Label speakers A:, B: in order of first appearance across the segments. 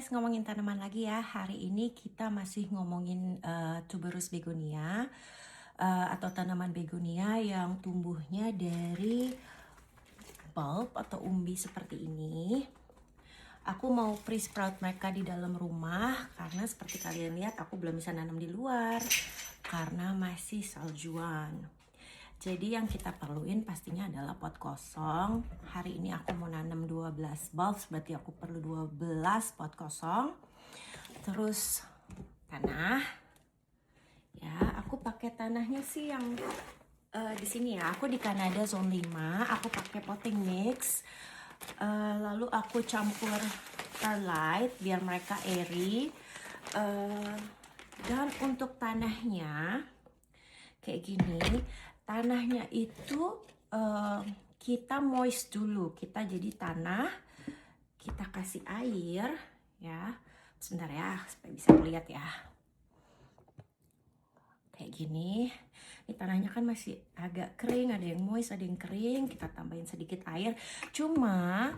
A: guys, ngomongin tanaman lagi ya. Hari ini kita masih ngomongin tuberous begonia atau tanaman begonia yang tumbuhnya dari bulb atau umbi seperti ini. Aku mau pre-sprout mereka di dalam rumah karena seperti kalian lihat aku belum bisa nanam di luar karena masih saljuan. Jadi yang kita perluin pastinya adalah pot kosong. Hari ini aku mau nanam 12 bulbs, berarti aku perlu 12 pot kosong. Terus tanah. Ya, aku pakai tanahnya sih yang di sini ya. Aku di Kanada zone 5, aku pakai potting mix. Lalu aku campur perlite biar mereka airy. Dan untuk tanahnya kayak gini, tanahnya itu kita moist dulu. Kita jadi tanah, kita kasih air ya. Sebentar ya, supaya bisa melihat ya. Kayak gini. Ini tanahnya kan masih agak kering, ada yang moist, ada yang kering. Kita tambahin sedikit air. Cuma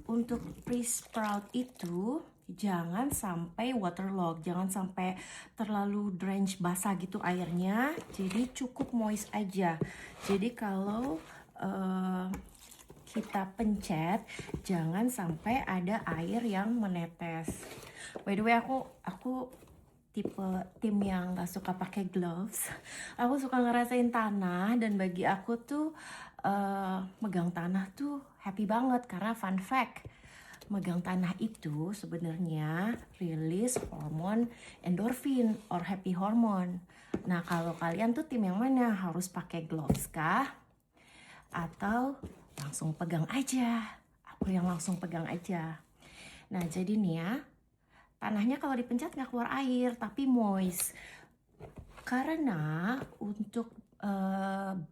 A: untuk pre-sprout itu jangan sampai waterlogged, jangan sampai terlalu drench basah gitu airnya. Jadi cukup moist aja. Jadi kalau kita pencet, jangan sampai ada air yang menetes. By the way, aku tipe tim yang gak suka pakai gloves. Aku suka ngerasain tanah, dan bagi aku tuh megang tanah tuh happy banget karena fun fact, megang tanah itu sebenarnya rilis hormon endorfin or happy hormone. Nah, kalau kalian tuh tim yang mana? Harus pakai gloves kah? Atau langsung pegang aja? Aku yang langsung pegang aja. Nah, jadi nih ya, tanahnya kalau dipencet nggak keluar air, tapi moist. Karena untuk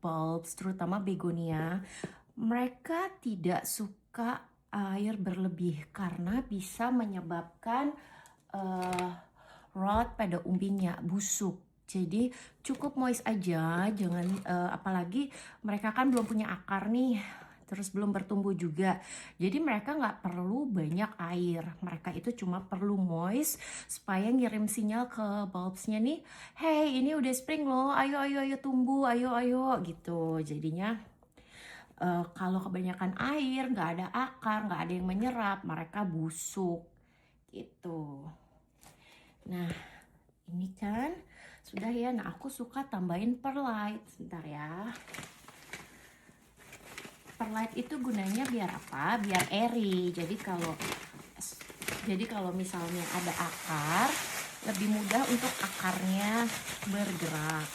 A: bulbs, terutama begonia, mereka tidak suka air berlebih karena bisa menyebabkan rot pada umbinya, busuk. Jadi cukup moist aja, jangan apalagi mereka kan belum punya akar nih, terus belum bertumbuh juga. Jadi mereka nggak perlu banyak air, mereka itu cuma perlu moist supaya ngirim sinyal ke bulbsnya nih, hey ini udah spring loh, ayo ayo ayo tumbuh, ayo ayo gitu. Jadinya kalau kebanyakan air, nggak ada akar, nggak ada yang menyerap, mereka busuk gitu. Nah, ini kan sudah ya. Nah, aku suka tambahin perlite. Sebentar ya. Perlite itu gunanya biar apa? Biar airy. Jadi kalau misalnya ada akar, lebih mudah untuk akarnya bergerak.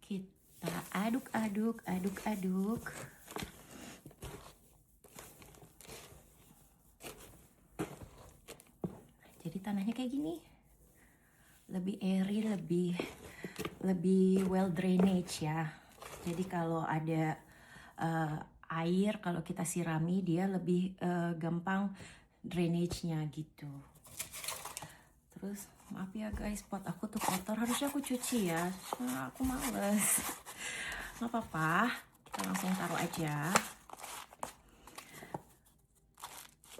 A: Kita aduk-aduk, aduk-aduk. Jadi tanahnya kayak gini. Lebih airy, lebih well drainage ya. Jadi kalau ada air, kalau kita sirami dia lebih gampang drainage-nya gitu. Terus maaf ya guys, pot aku tuh kotor, harusnya aku cuci ya. Nah, aku males. Nggak apa-apa, kita langsung taruh aja.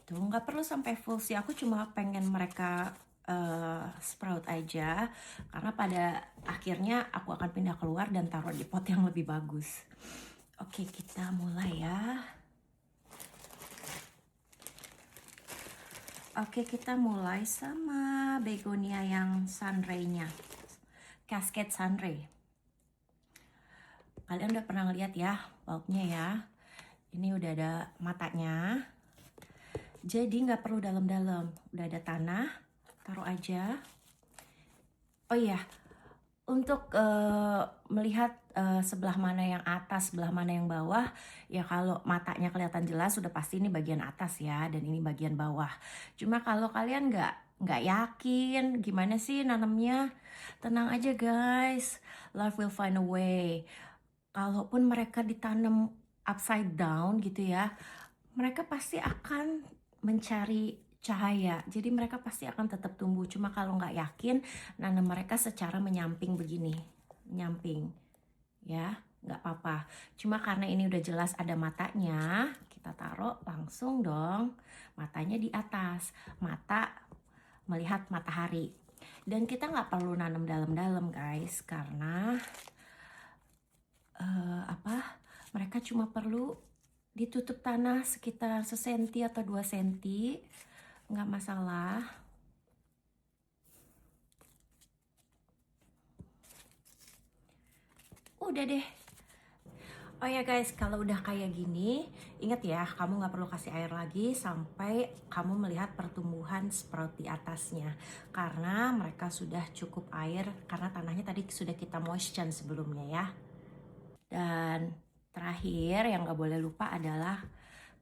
A: Tuh nggak perlu sampai full sih, aku cuma pengen mereka sprout aja, karena pada akhirnya aku akan pindah keluar dan taruh di pot yang lebih bagus. Oke, kita mulai ya. Oke, kita mulai sama begonia yang sunray-nya, Cascade Sunray. Kalian udah pernah lihat ya bulbnya ya, ini udah ada matanya. Jadi nggak perlu dalam-dalam, udah ada tanah, taruh aja. Oh iya, untuk melihat sebelah mana yang atas, sebelah mana yang bawah, ya kalau matanya kelihatan jelas sudah pasti ini bagian atas ya, dan ini bagian bawah. Cuma kalau kalian nggak yakin gimana sih nanamnya, tenang aja guys, life will find a way. Kalaupun mereka ditanam upside down gitu ya, mereka pasti akan mencari cahaya. Jadi mereka pasti akan tetap tumbuh. Cuma kalau nggak yakin, nanam mereka secara menyamping begini. Menyamping. Ya, nggak apa-apa. Cuma karena ini udah jelas ada matanya, kita taruh langsung dong matanya di atas. Mata melihat matahari. Dan kita nggak perlu nanam dalam-dalam guys, karena mereka cuma perlu ditutup tanah sekitar 1 cm atau 2 cm, nggak masalah. Udah deh. Oh ya guys, kalau udah kayak gini, ingat ya, kamu nggak perlu kasih air lagi sampai kamu melihat pertumbuhan sprout di atasnya. Karena mereka sudah cukup air, karena tanahnya tadi sudah kita moisten sebelumnya ya. Dan terakhir yang nggak boleh lupa adalah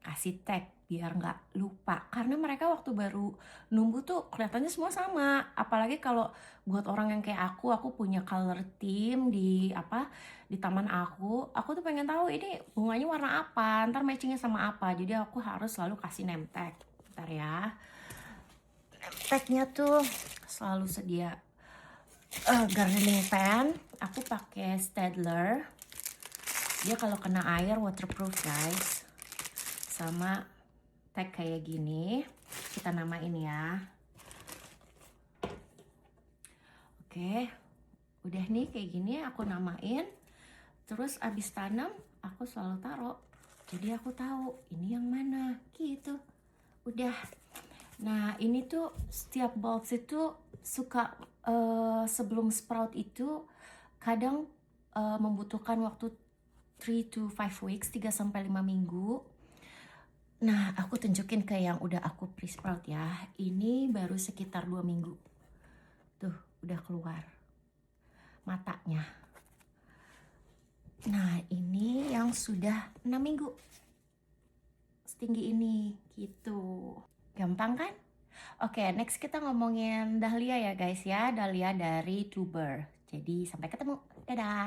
A: kasih tag biar nggak lupa, karena mereka waktu baru numbuh tuh kelihatannya semua sama. Apalagi kalau buat orang yang kayak aku punya color theme di taman aku tuh pengen tahu ini bunganya warna apa, ntar matchingnya sama apa, jadi aku harus selalu kasih name tag. Bentar ya, name tagnya tuh selalu sedia. Gardening pen aku pakai Staedtler, dia kalau kena air waterproof guys. Sama tag kayak gini, kita namain ya. Oke, udah nih kayak gini aku namain. Terus abis tanam aku selalu taruh, jadi aku tahu ini yang mana gitu. Udah. Nah ini tuh setiap bulbs itu suka sebelum sprout itu kadang membutuhkan waktu 3 to 5 weeks, 3-5 minggu. Nah, aku tunjukin ke yang udah aku pre-sprout ya. Ini baru sekitar 2 minggu. Tuh, udah keluar matanya. Nah, ini yang sudah 6 minggu. Setinggi ini, gitu. Gampang kan? Oke, next kita ngomongin dahlia ya guys ya. Dahlia dari tuber. Jadi, sampai ketemu. Dadah!